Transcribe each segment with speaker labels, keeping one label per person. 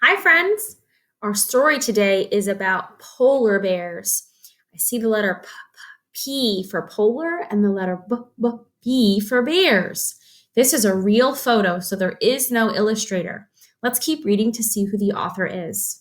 Speaker 1: Hi, friends. Our story today is about polar bears. I see the letter P for polar and the letter B for bears. This is a real photo, so there is no illustrator. Let's keep reading to see who the author is.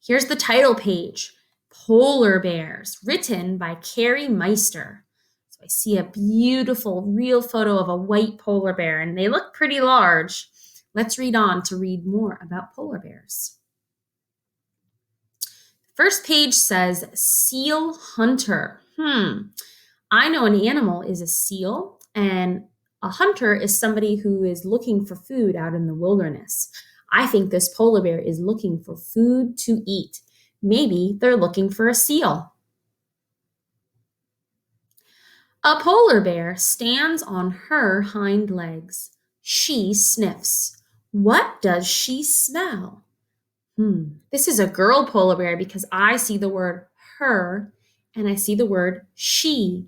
Speaker 1: Here's the title page, Polar Bears, written by Cari Meiser. So I see a beautiful real photo of a white polar bear, and they look pretty large. Let's read on to read more about polar bears. First page says seal hunter. I know an animal is a seal, and a hunter is somebody who is looking for food out in the wilderness. I think this polar bear is looking for food to eat. Maybe they're looking for a seal. A polar bear stands on her hind legs. She sniffs. What does she smell? This is a girl polar bear because I see the word her and I see the word she.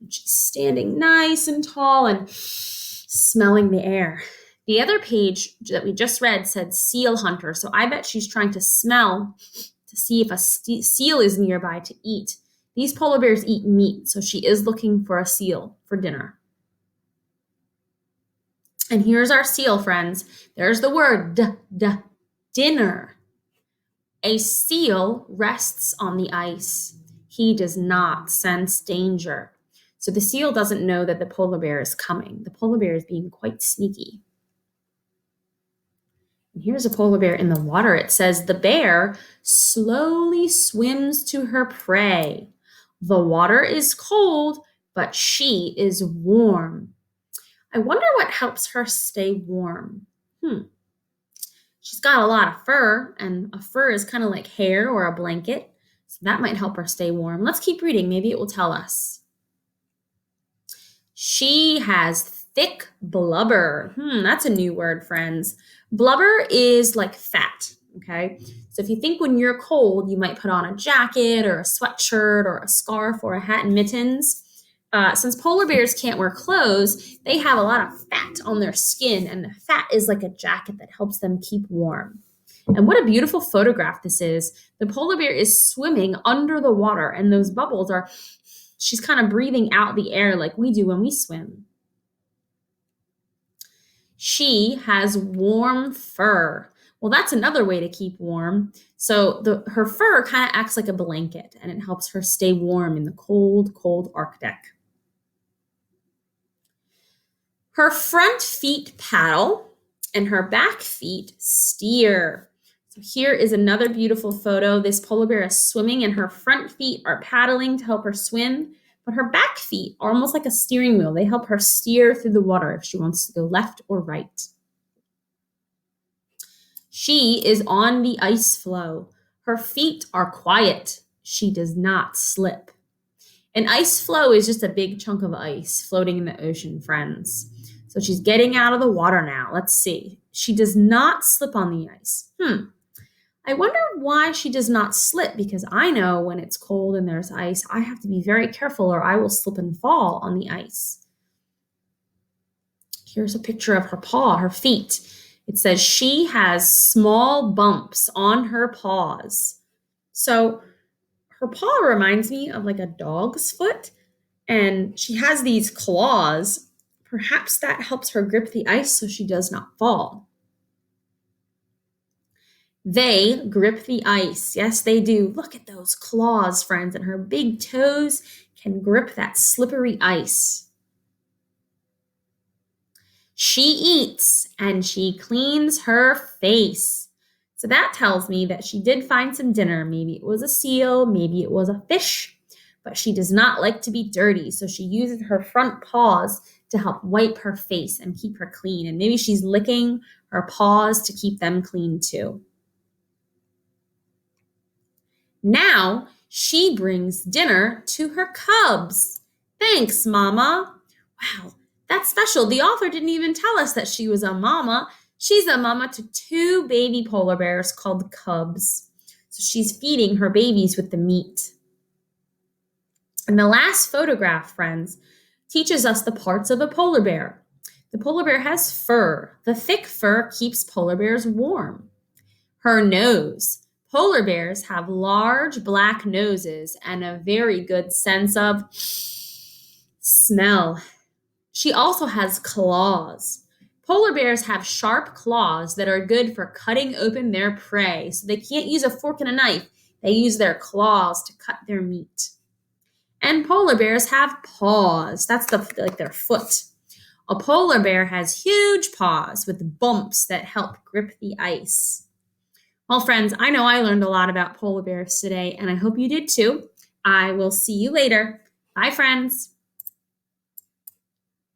Speaker 1: And she's standing nice and tall and smelling the air. The other page that we just read said seal hunter, so I bet she's trying to smell to see if a seal is nearby to eat. These polar bears eat meat, so she is looking for a seal for dinner. And here's our seal, friends. There's the word dinner. A seal rests on the ice. He does not sense danger. So the seal doesn't know that the polar bear is coming. The polar bear is being quite sneaky. And here's a polar bear in the water. It says the bear slowly swims to her prey. The water is cold, but she is warm. I wonder what helps her stay warm. She's got a lot of fur, and a fur is kind of like hair or a blanket, so that might help her stay warm. Let's keep reading. Maybe it will tell us. She has thick blubber. That's a new word, friends. Blubber is like fat, okay? So if you think when you're cold, you might put on a jacket or a sweatshirt or a scarf or a hat and mittens. Since polar bears can't wear clothes, they have a lot of fat on their skin, and the fat is like a jacket that helps them keep warm. And what a beautiful photograph this is. The polar bear is swimming under the water, and those bubbles are, she's kind of breathing out the air like we do when we swim. She has warm fur. Well, that's another way to keep warm. So her fur kind of acts like a blanket, and it helps her stay warm in the cold, cold Arctic. Her front feet paddle and her back feet steer. So here is another beautiful photo. This polar bear is swimming and her front feet are paddling to help her swim, but her back feet are almost like a steering wheel. They help her steer through the water if she wants to go left or right. She is on the ice floe. Her feet are quiet. She does not slip. An ice floe is just a big chunk of ice floating in the ocean, friends. So she's getting out of the water now. Let's see. She does not slip on the ice. I wonder why she does not slip, because I know when it's cold and there's ice, I have to be very careful or I will slip and fall on the ice. Here's a picture of her paw, her feet. It says she has small bumps on her paws. So her paw reminds me of like a dog's foot, and she has these claws. Perhaps that helps her grip the ice so she does not fall. They grip the ice. Yes, they do. Look at those claws, friends, and her big toes can grip that slippery ice. She eats and she cleans her face. So that tells me that she did find some dinner. Maybe it was a seal, maybe it was a fish, but she does not like to be dirty. So she uses her front paws to help wipe her face and keep her clean. And maybe she's licking her paws to keep them clean too. Now she brings dinner to her cubs. Thanks, Mama. Wow, that's special. The author didn't even tell us that she was a mama. She's a mama to 2 baby polar bears called cubs. So she's feeding her babies with the meat. And the last photograph, friends, teaches us the parts of a polar bear. The polar bear has fur. The thick fur keeps polar bears warm. Her nose. Polar bears have large black noses and a very good sense of smell. She also has claws. Polar bears have sharp claws that are good for cutting open their prey. So they can't use a fork and a knife. They use their claws to cut their meat. And polar bears have paws. That's like their foot. A polar bear has huge paws with bumps that help grip the ice. Well, friends, I know I learned a lot about polar bears today, and I hope you did too. I will see you later. Bye, friends.